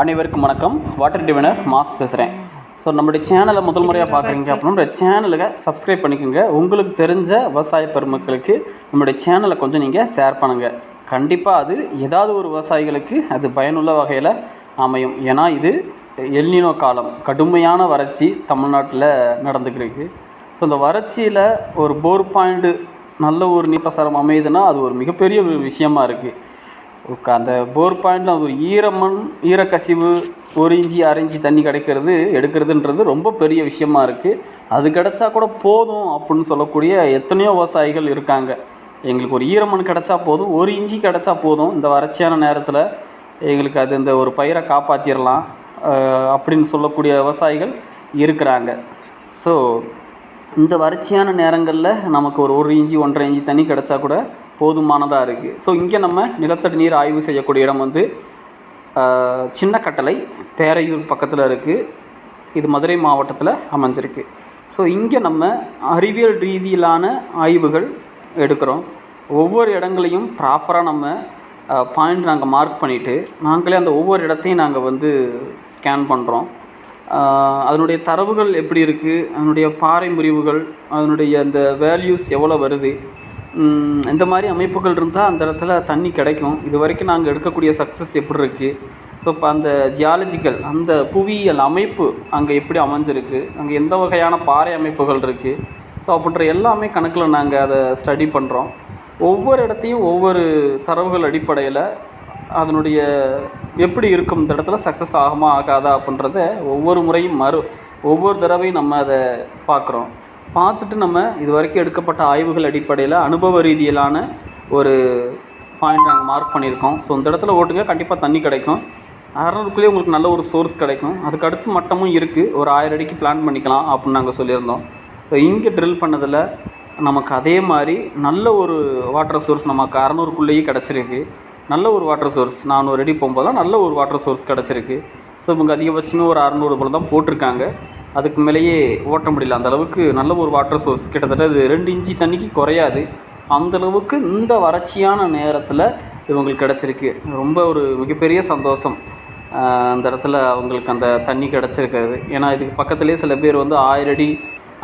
அனைவருக்கும் வணக்கம். Water diviner mass பேசுகிறேன். ஸோ நம்மளுடைய சேனலை முதல் முறையாக பார்க்குறீங்க அப்படின்னா சேனலுக்கு சப்ஸ்கிரைப் பண்ணிக்கோங்க. உங்களுக்கு தெரிஞ்ச விவசாய பெருமக்களுக்கு நம்மளுடைய சேனலை கொஞ்சம் நீங்கள் ஷேர் பண்ணுங்கள். கண்டிப்பாக அது ஏதாவது ஒரு விவசாயிகளுக்கு அது பயனுள்ள வகையில் அமையும். ஏன்னா இது எல்னினோ காலம், கடுமையான வறட்சி தமிழ்நாட்டில் நடந்துக்கிருக்கு. ஸோ இந்த வறட்சியில் ஒரு போர் பாயிண்ட்டு நல்ல ஒரு நீர்ப்பாசனம் அமையுதுன்னா அது ஒரு மிகப்பெரிய ஒரு விஷயமா இருக்குது. அந்த போர் பாயிண்டில் ஒரு ஈரக்கசிவு 1 இன்ச்சு 1/2 இன்ச்சு தண்ணி எடுக்கிறதுன்றது ரொம்ப பெரிய விஷயமா இருக்குது. அது கிடச்சா கூட போதும் அப்படின்னு சொல்லக்கூடிய எத்தனையோ விவசாயிகள் இருக்காங்க. எங்களுக்கு ஒரு ஈரமண் கிடச்சா போதும், 1 இன்ச்சு கிடச்சா போதும், இந்த வறட்சியான நேரத்தில் எங்களுக்கு அது இந்த ஒரு பயிரை காப்பாற்றிடலாம் அப்படின்னு சொல்லக்கூடிய விவசாயிகள் இருக்கிறாங்க. ஸோ இந்த வறட்சியான நேரங்களில் நமக்கு ஒரு 1 இன்ச்சு 1.5 இன்ச்சு தண்ணி கிடச்சா கூட போதுமானதாக இருக்குது. ஸோ இங்கே நம்ம நிலத்தடி நீர் ஆய்வு செய்யக்கூடிய இடம் வந்து சின்ன கட்டளை, பேரையூர் பக்கத்தில் இருக்குது. இது மதுரை மாவட்டத்தில் அமைஞ்சிருக்கு. ஸோ இங்கே நம்ம அறிவியல் ரீதியிலான ஆய்வுகள் எடுக்கிறோம். ஒவ்வொரு இடங்களையும் ப்ராப்பராக நம்ம பாயிண்ட் நாங்கள் மார்க் பண்ணிவிட்டு நாங்களே அந்த ஒவ்வொரு இடத்தையும் நாங்கள் வந்து ஸ்கேன் பண்ணுறோம். அதனுடைய தரவுகள் எப்படி இருக்குது, அதனுடைய பாறை முறிவுகள், அதனுடைய அந்த வேல்யூஸ் எவ்வளோ வருது, இந்த மாதிரி அமைப்புகள் இருந்தால் அந்த இடத்துல தண்ணி கிடைக்கும். இது வரைக்கும் நாங்கள் எடுக்கக்கூடிய சக்ஸஸ் எப்படி இருக்குது, ஸோ இப்போ அந்த ஜியாலஜிக்கல் அந்த புவியியல் அமைப்பு அங்கே எப்படி அமைஞ்சிருக்கு, அங்கே எந்த வகையான பாறை அமைப்புகள் இருக்குது, ஸோ அப்படின்ற எல்லாமே கணக்கில் நாங்கள் அதை ஸ்டடி பண்ணுறோம். ஒவ்வொரு இடத்தையும் ஒவ்வொரு தரவுகள் அடிப்படையில் அதனுடைய எப்படி இருக்கும், இந்த இடத்துல சக்ஸஸ் ஆகுமா ஆகாதா அப்படின்றத ஒவ்வொரு முறையும் ஒவ்வொரு தடவையும் நம்ம அதை பார்த்துட்டு நம்ம இது வரைக்கும் எடுக்கப்பட்ட ஆய்வுகள் அடிப்படையில் அனுபவ ரீதியிலான ஒரு பாயிண்ட் நாங்கள் மார்க் பண்ணியிருக்கோம். ஸோ இந்த இடத்துல ஓட்டுங்க, கண்டிப்பாக தண்ணி கிடைக்கும். 600க்குள்ளேயே உங்களுக்கு நல்ல ஒரு சோர்ஸ் கிடைக்கும். அதுக்கு அடுத்து மட்டமும் இருக்குது, ஒரு 1000 அடிக்கு பிளான் பண்ணிக்கலாம் அப்படின்னு நாங்கள் சொல்லியிருந்தோம். ஸோ இங்கே ட்ரில் பண்ணதில் நமக்கு அதே மாதிரி நல்ல ஒரு வாட்டர் சோர்ஸ் நமக்கு 600க்குள்ளேயே கிடச்சிருக்கு. நல்ல ஒரு வாட்டர் சோர்ஸ் 400 அடி போகும்போது தான் நல்ல ஒரு வாட்டர் சோர்ஸ் கிடச்சிருக்கு. ஸோ இவங்க அதிகபட்சமே ஒரு 600 போல் தான் போட்டிருக்காங்க. அதுக்கு மேலேயே ஓட்ட முடியல. அந்தளவுக்கு நல்ல ஒரு வாட்டர் சோர்ஸ், கிட்டத்தட்ட இது 2 இன்ச்சு தண்ணிக்கு குறையாது. அந்தளவுக்கு இந்த வறட்சியான நேரத்தில் இவங்களுக்கு கிடச்சிருக்கு. ரொம்ப ஒரு மிகப்பெரிய சந்தோஷம் அந்த இடத்துல அவங்களுக்கு அந்த தண்ணி கிடச்சிருக்கிறது. ஏன்னா இதுக்கு பக்கத்துலேயே சில பேர் வந்து 1000 அடி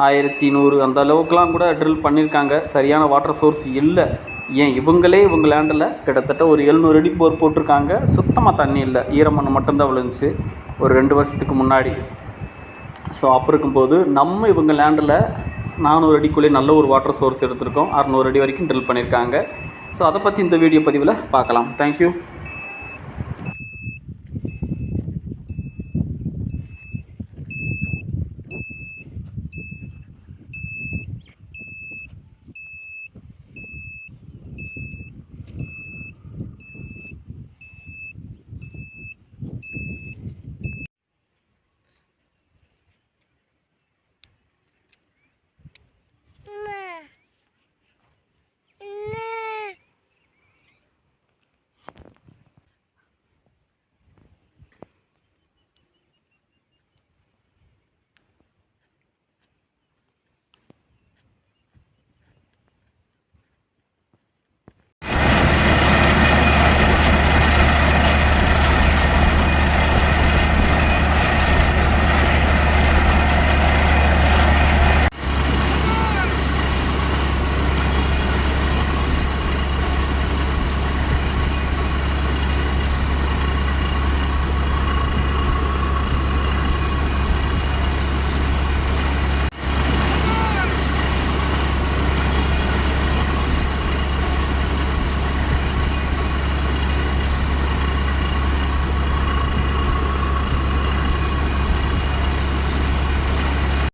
1100 அந்த அளவுக்குலாம் கூட ட்ரில் பண்ணியிருக்காங்க. சரியான வாட்டர் சோர்ஸ் இல்லை. ஏன் இவங்க லேண்டில் கிட்டத்தட்ட ஒரு 700 அடி போர் போட்டிருக்காங்க. சுத்தமாக தண்ணி இல்லை, ஈரமண் மட்டும்தான் விழுந்துச்சு ஒரு 2 வருஷத்துக்கு முன்னாடி. ஸோ அப்போ இருக்கும்போது நம்ம இவங்க லேண்டில் 400 அடிக்குள்ளே நல்ல ஒரு வாட்டர் சோர்ஸ் எடுத்திருக்கோம். 600 அடி வரைக்கும் ட்ரில் பண்ணியிருக்காங்க. ஸோ அதை பற்றி இந்த வீடியோ பதிவில் பார்க்கலாம். தேங்க்யூ.